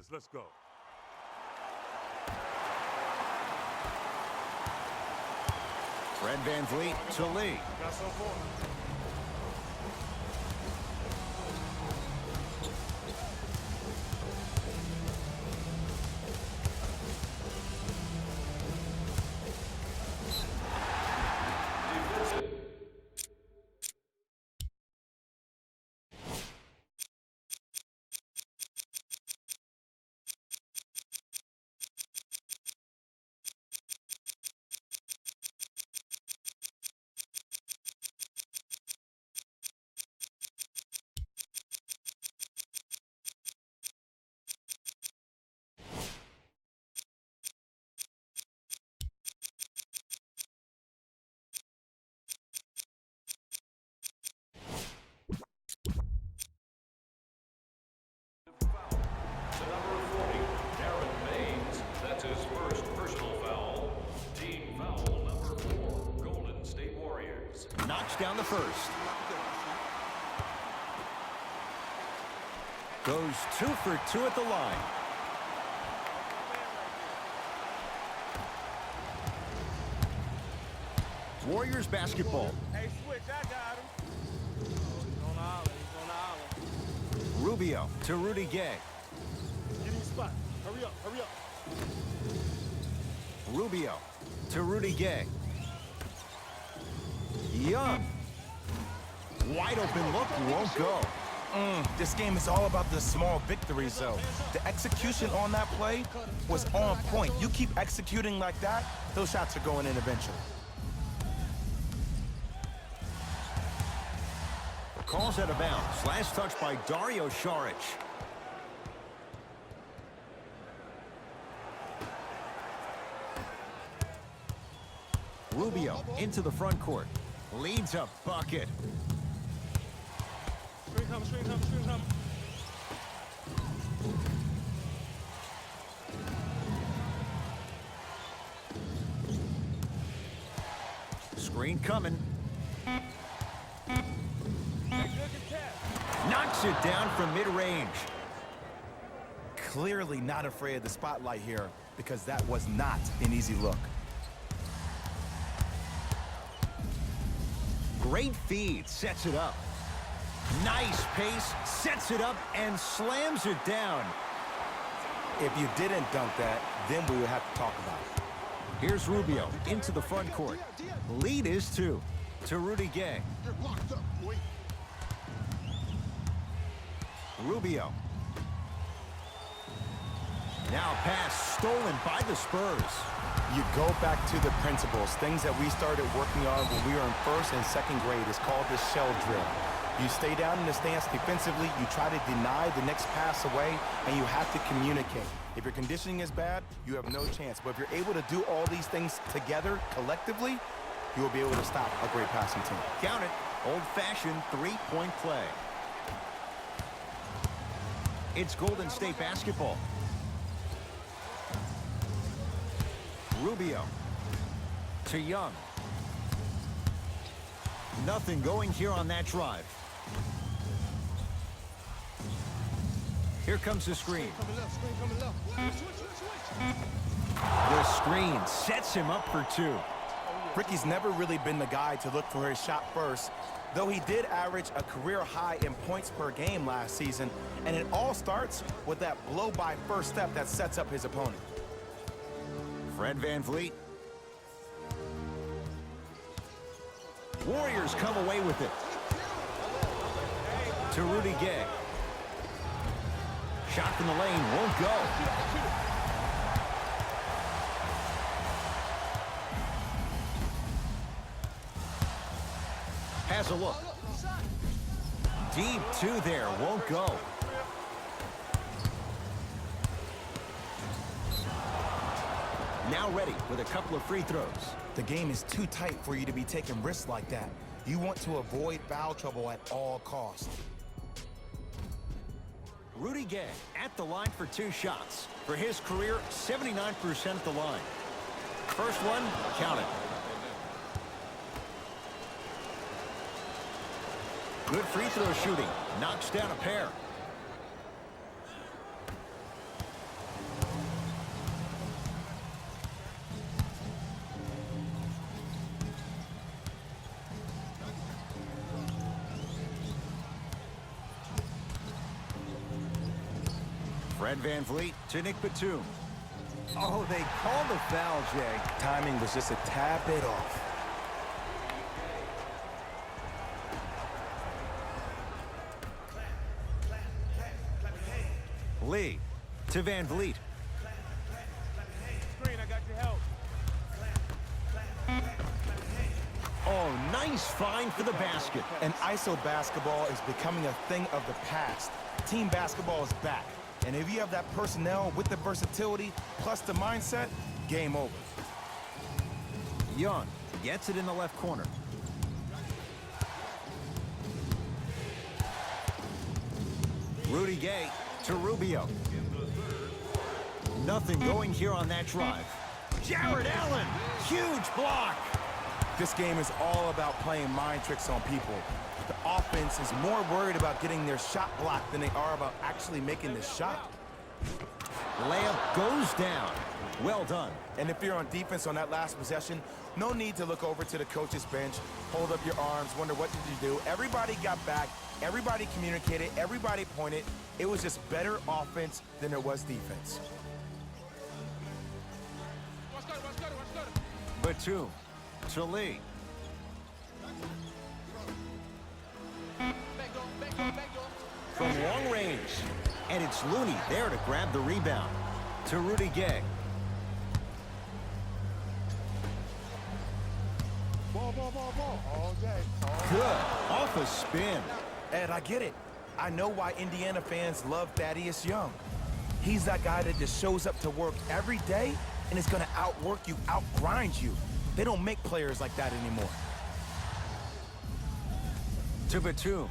this. Let's go. Fred VanVleet to Lee. Got so far. Knocks down the first. Goes 2 for 2 at the line. Warriors basketball. Hey, switch, I got him. Oh, he's on the island, he's on the island. Rubio to Rudy Gay. Get in your spot. Hurry up, hurry up. Rubio to Rudy Gay. Young. Wide open look, won't go. This game is all about the small victories, though. The execution on that play was on point. You keep executing like that, those shots are going in eventually. Calls out of bounds. Last touch by Dario Saric. Rubio into the front court. Leads a bucket. Screen come, screen come, screen come. Screen coming. Knocks it down from mid-range. Clearly not afraid of the spotlight here because that was not an easy look. Great feed, sets it up. Nice pace, sets it up and slams it down. If you didn't dunk that, then we would have to talk about it. Here's Rubio into the front court. Lead is 2 to Rudy Gay. Rubio. Now pass stolen by the Spurs. You go back to the principles, things that we started working on when we were in first and second grade. It's called the shell drill. You stay down in the stance defensively, you try to deny the next pass away, and you have to communicate. If your conditioning is bad, you have no chance. But if you're able to do all these things together, collectively, you will be able to stop a great passing team. Count it. Old-fashioned three-point play. It's Golden State basketball. Rubio to Young. Nothing going here on that drive. Here comes the screen. The screen sets him up for 2. Ricky's never really been the guy to look for his shot first, though he did average a career high in points per game last season, and it all starts with that blow-by first step that sets up his opponent. Fred VanVleet. Warriors come away with it. To Rudy Gay. Shot from the lane won't go. Has a look. Deep 2 there, won't go. Now ready with a couple of free throws. The game is too tight for you to be taking risks like that. You want to avoid foul trouble at all costs. Rudy Gay at the line for 2 shots. For his career, 79% at the line. First one, count it. Good free throw shooting. Knocks down a pair. Fred VanVleet to Nick Batum. Oh, they called the foul, Jay. Timing was just a tad bit off. Lee to VanVleet. Screen, I got your help. Oh, nice find for the basket. And ISO basketball is becoming a thing of the past. Team basketball is back. And if you have that personnel with the versatility plus the mindset, game over. Young gets it in the left corner. Rudy Gay to Rubio. Nothing going here on that drive. Jared Allen, huge block. This game is all about playing mind tricks on people. The offense is more worried about getting their shot blocked than they are about actually making the shot. Layup goes down. Well done. And if you're on defense on that last possession, no need to look over to the coach's bench, hold up your arms, wonder what did you do. Everybody got back, everybody communicated, everybody pointed. It was just better offense than there was defense. Batum to Lee. From long range. And it's Looney there to grab the rebound. To Rudy Gay. Ball all day. Good. Off a spin. Ed, I get it. I know why Indiana fans love Thaddeus Young. He's that guy that just shows up to work every day and is going to outwork you, outgrind you. They don't make players like that anymore. To Batum.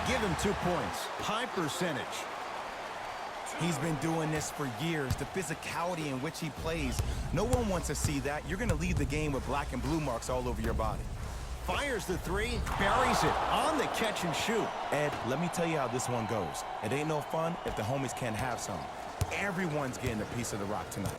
Give him 2 points. High percentage. He's been doing this for years. The physicality in which he plays. No one wants to see that. You're going to leave the game with black and blue marks all over your body. Fires the three, buries it on the catch and shoot. Ed, let me tell you how this one goes. It ain't no fun if the homies can't have some. Everyone's getting a piece of the rock tonight.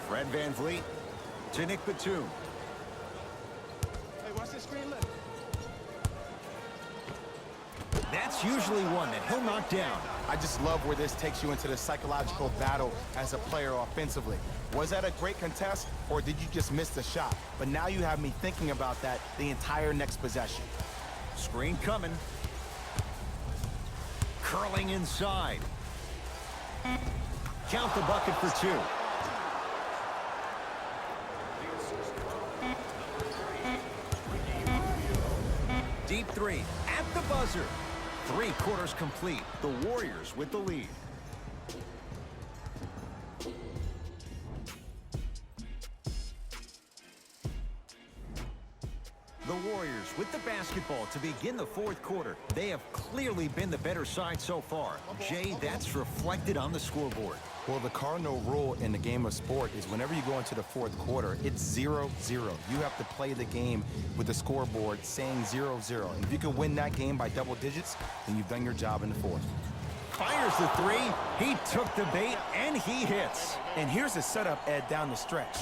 Fred VanVleet to Nick Batum. Hey, watch this screen look. That's usually one that he'll knock down. I just love where this takes you into the psychological battle as a player offensively. Was that a great contest, or did you just miss the shot? But now you have me thinking about that the entire next possession. Screen coming. Curling inside. Count the bucket for 2. Deep 3 at the buzzer. 3 quarters complete. The Warriors with the lead. The Warriors with the basketball to begin the 4th quarter. They have clearly been the better side so far. Jay, that's reflected on the scoreboard. Well, the cardinal rule in the game of sport is whenever you go into the 4th quarter, it's 0-0. You have to play the game with the scoreboard saying 0-0. And if you can win that game by double digits, then you've done your job in the 4th. Fires the 3. He took the bait, and he hits. And here's the setup, Ed, down the stretch.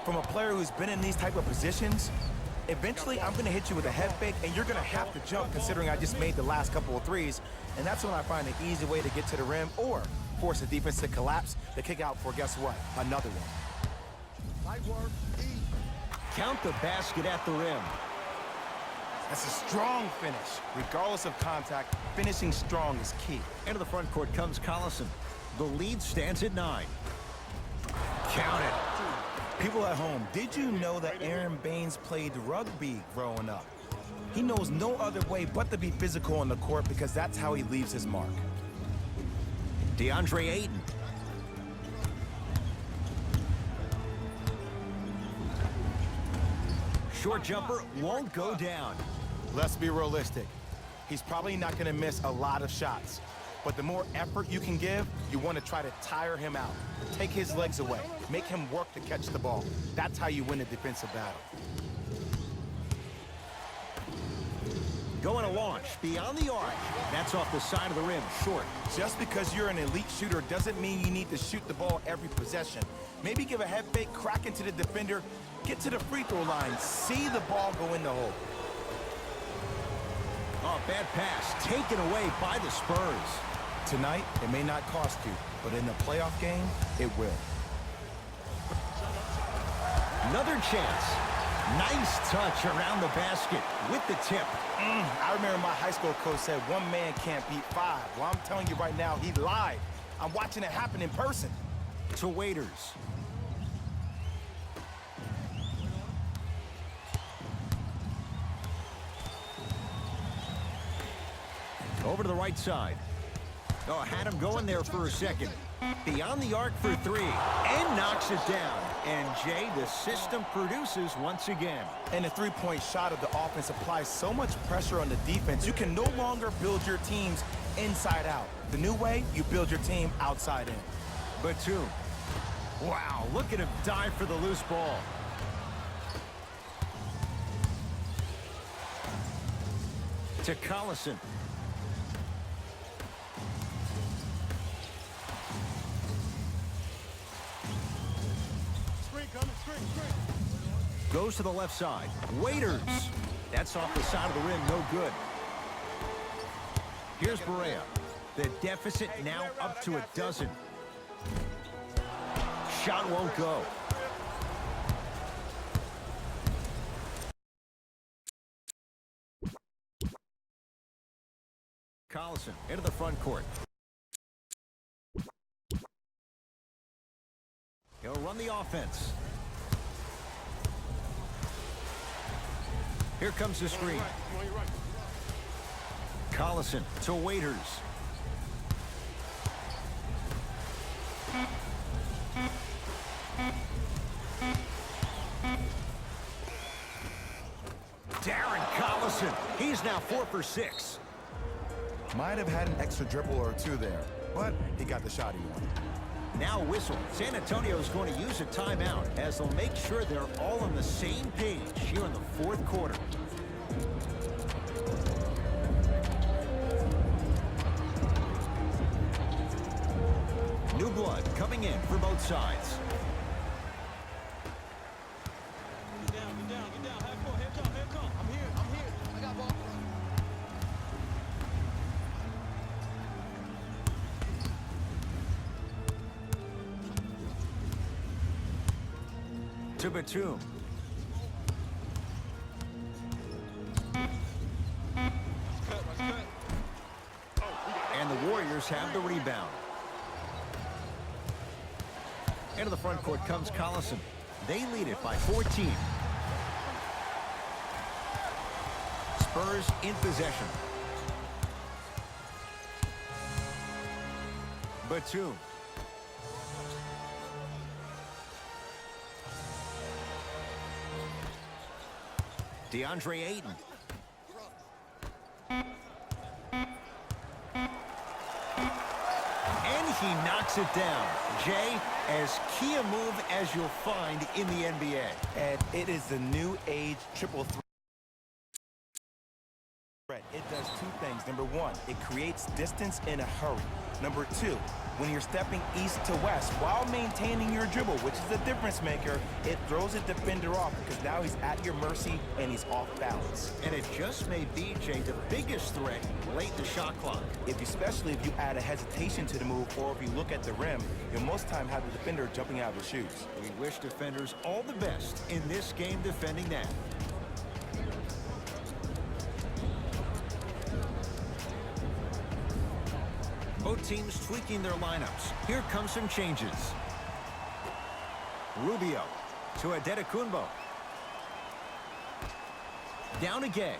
From a player who's been in these type of positions, eventually I'm going to hit you with a head fake, and you're going to have to jump considering I just made the last couple of threes. And that's when I find an easy way to get to the rim or force the defense to collapse to kick out for, guess what, another one. Light work. Count the basket at the rim. That's a strong finish. Regardless of contact, finishing strong is key. Into the front court comes Collison. The lead stands at 9. Count it. People at home, did you know that Aaron Baines played rugby growing up? He knows no other way but to be physical on the court because that's how he leaves his mark. DeAndre Ayton short jumper won't go down. Let's be realistic. He's probably not going to miss a lot of shots. But the more effort you can give, you want to try to tire him out. Take his legs away. Make him work to catch the ball. That's how you win a defensive battle. Going to launch beyond the arc. That's off the side of the rim, short. Just because you're an elite shooter doesn't mean you need to shoot the ball every possession. Maybe give a head fake, crack into the defender, get to the free throw line, see the ball go in the hole. Oh, bad pass taken away by the Spurs. Tonight, it may not cost you, but in the playoff game, it will. Another chance. Nice touch around the basket with the tip. I remember my high school coach said one man can't beat five. Well, I'm telling you right now, he lied. I'm watching it happen in person. To Waiters. Over to the right side. Oh, had him going there for a second. Beyond the arc for three. And knocks it down. And, Jay, the system produces once again. And the three-point shot of the offense applies so much pressure on the defense, you can no longer build your teams inside out. The new way, you build your team outside in. Batum. Wow, look at him dive for the loose ball. To Collison. Goes to the left side. Waiters. That's off the side of the rim. No good. Here's Barea. The deficit now up to a dozen. Shot won't go. Collison into the front court. He'll run the offense. Here comes the screen. Collison to Waiters. Darren Collison. He's now 4 for 6. Might have had an extra dribble or two there, but he got the shot he wanted. Now whistle. San Antonio is going to use a timeout as they'll make sure they're all on the same page here in the fourth quarter. New blood coming in for both sides. Get down. Here come. I'm here. I got ball. To Batum. And the Warriors have the rebound. Into the front court comes Collison. They lead it by 14. Spurs in possession. Batum. DeAndre Ayton. And he knocks it down. Jay, as key a move as you'll find in the NBA. And it is the new age triple threat. It does two things. Number one, it creates distance in a hurry. Number two, when you're stepping east to west while maintaining your dribble, which is a difference maker, it throws a defender off because now he's at your mercy and he's off balance. And it just may be, Jay, the biggest threat late in the shot clock. Especially if you add a hesitation to the move or if you look at the rim, you'll most time have the defender jumping out of his shoes. We wish defenders all the best in this game defending that. Both teams tweaking their lineups. Here come some changes. Rubio to Adetokunbo. Down to Gay.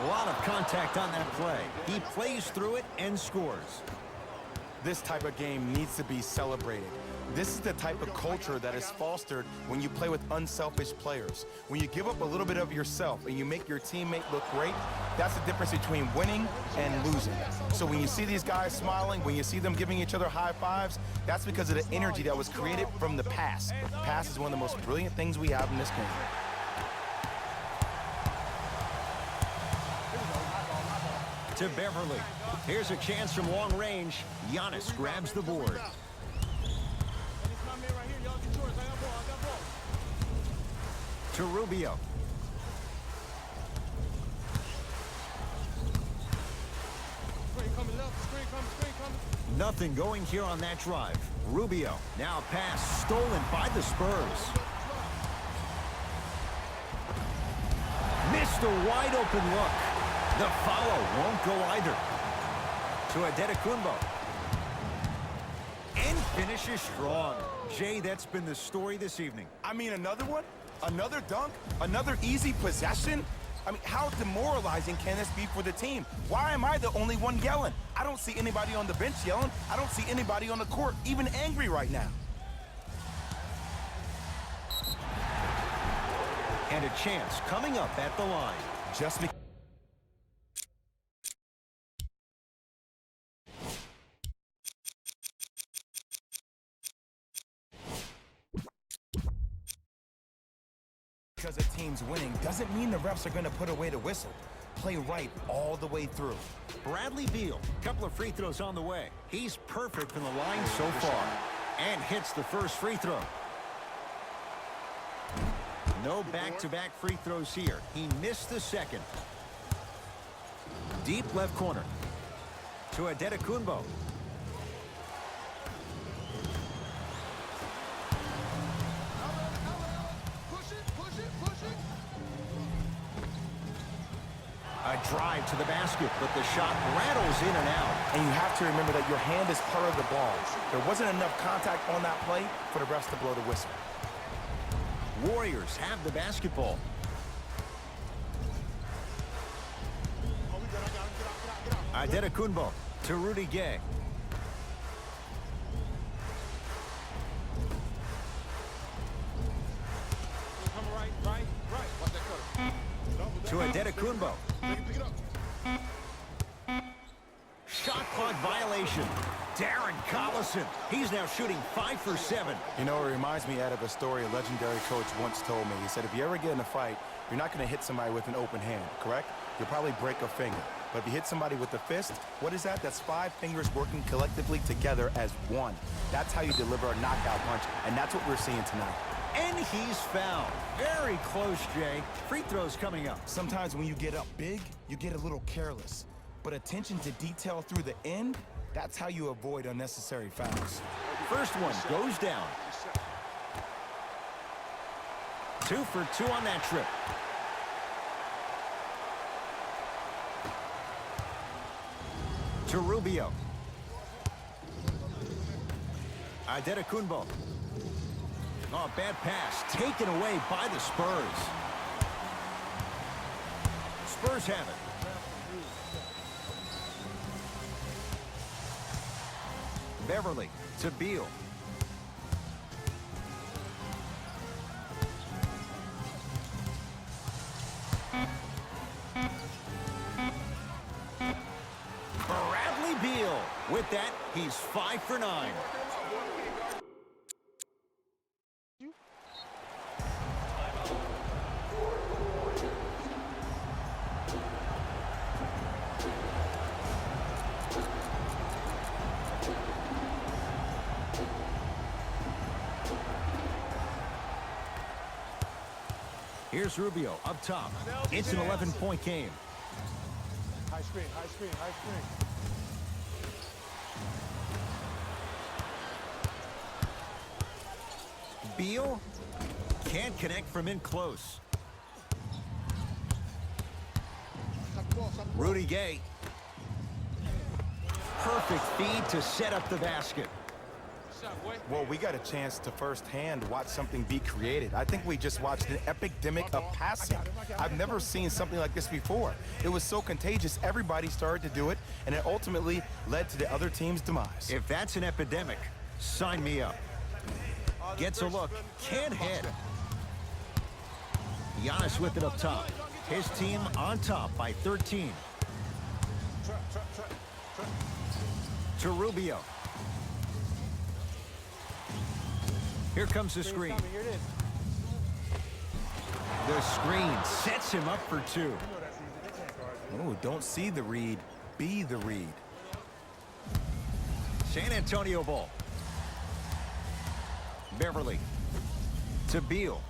A lot of contact on that play. He plays through it and scores. This type of game needs to be celebrated. This is the type of culture that is fostered when you play with unselfish players. When you give up a little bit of yourself and you make your teammate look great, that's the difference between winning and losing. So when you see these guys smiling, when you see them giving each other high fives, that's because of the energy that was created from the pass. The pass is one of the most brilliant things we have in this game. To Beverly. Here's a chance from long range. Giannis grabs the board. To Rubio. Nothing going here on that drive. Rubio, now a pass stolen by the Spurs. Missed a wide open look. The follow won't go either. To Adetokunbo. And finishes strong. Jay, that's been the story this evening. I mean, another one? Another dunk? Another easy possession? I mean, how demoralizing can this be for the team? Why am I the only one yelling? I don't see anybody on the bench yelling. I don't see anybody on the court even angry right now. And a chance coming up at the line. Just because. Because a team's winning doesn't mean the refs are going to put away the whistle. Play right all the way through. Bradley Beal, couple of free throws on the way. He's perfect from the line so far. And hits the first free throw. No back-to-back free throws here. He missed the second. Deep left corner. To Adetokunbo. A drive to the basket, but the shot rattles in and out. And you have to remember that your hand is part of the ball. There wasn't enough contact on that play for the refs to blow the whistle. Warriors have the basketball. Adetokunbo to Rudy Gay. To Adetokunbo. Shot clock violation. Darren Collison. He's now shooting 5 for 7. You know, it reminds me, Ed, of a story a legendary coach once told me. He said, if you ever get in a fight, you're not going to hit somebody with an open hand, correct? You'll probably break a finger. But if you hit somebody with a fist, what is that? That's 5 fingers working collectively together as one. That's how you deliver a knockout punch, and that's what we're seeing tonight. And he's fouled. Very close, Jay. Free throws coming up. Sometimes when you get up big, you get a little careless. But attention to detail through the end, that's how you avoid unnecessary fouls. First one goes down. 2 for 2 on that trip. To Rubio. Adetokunbo. Oh, bad pass. Taken away by the Spurs. Spurs have it. Beverly to Beal. Bradley Beal. With that, he's 5 for 9. Here's Rubio up top. It's an 11-point game. High screen, high screen, high screen. Beal can't connect from in close. Rudy Gay. Perfect feed to set up the basket. Well, we got a chance to firsthand watch something be created. I think we just watched an epidemic of passing. I've never seen something like this before. It was so contagious, everybody started to do it, and it ultimately led to the other team's demise. If that's an epidemic, sign me up. Gets a look. Can't hit. Giannis with it up top. His team on top by 13. To Rubio. Here comes the screen. The screen sets him up for two. Oh, don't see the read. Be the read. San Antonio ball. Beverly. To Beal.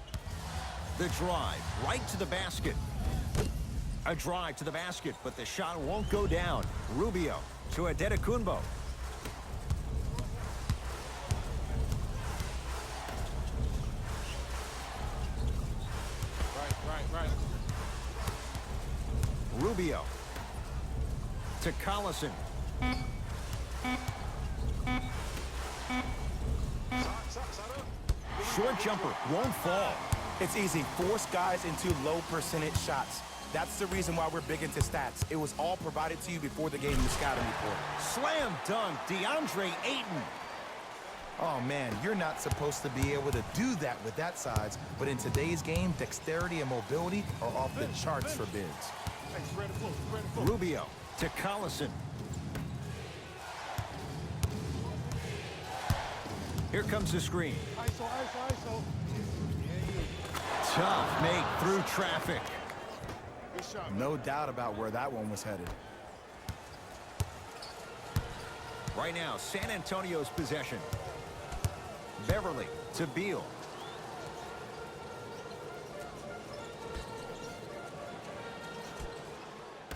The drive right to the basket. A drive to the basket, but the shot won't go down. Rubio to Adetokunbo. Right. Rubio to Collison. Short jumper won't fall. It's easy. Force guys into low percentage shots. That's the reason why we're big into stats. It was all provided to you before the game in the scouting report. Slam dunk, DeAndre Ayton. Oh, man, you're not supposed to be able to do that with that size, but in today's game, dexterity and mobility are off the charts for bigs. Rubio to Collison. Here comes the screen. ISO. Tough make through traffic. No doubt about where that one was headed. Right now, San Antonio's possession. Beverly to Beal.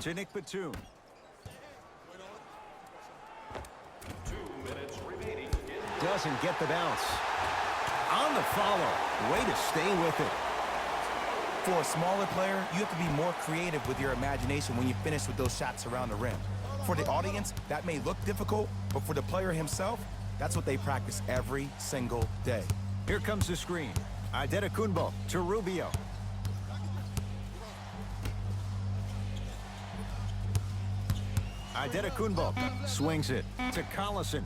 To Nick Batum. 2 minutes remaining. Doesn't get the bounce. On the follow. Way to stay with it. For a smaller player, you have to be more creative with your imagination when you finish with those shots around the rim. For the audience, that may look difficult, but for the player himself, that's what they practice every single day. Here comes the screen. Adetokunbo to Rubio. Adetokunbo swings it to Collison.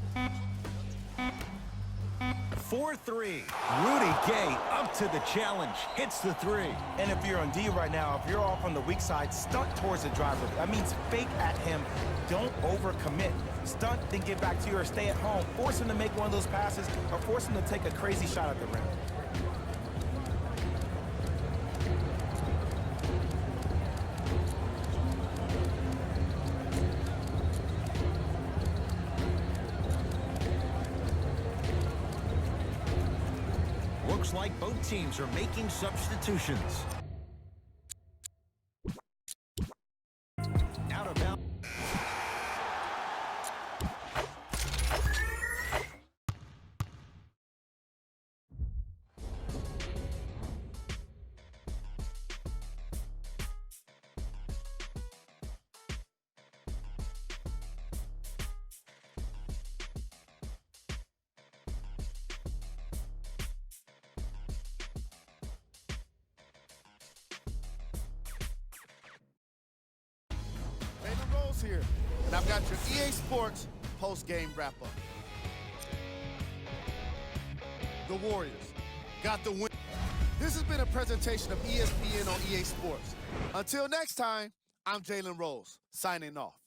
4-3. Rudy Gay up to the challenge. Hits the three. And if you're on D right now, if you're off on the weak side, stunt towards the driver. That means fake at him. Don't overcommit. Stunt, then get back to you or stay at home. Force him to make one of those passes or force him to take a crazy shot at the rim. Looks like both teams are making substitutions. Out of bounds. Here, and I've got your EA Sports post-game wrap-up. The Warriors got the win. This has been a presentation of ESPN on EA Sports. Until next time, I'm Jalen Rose, signing off.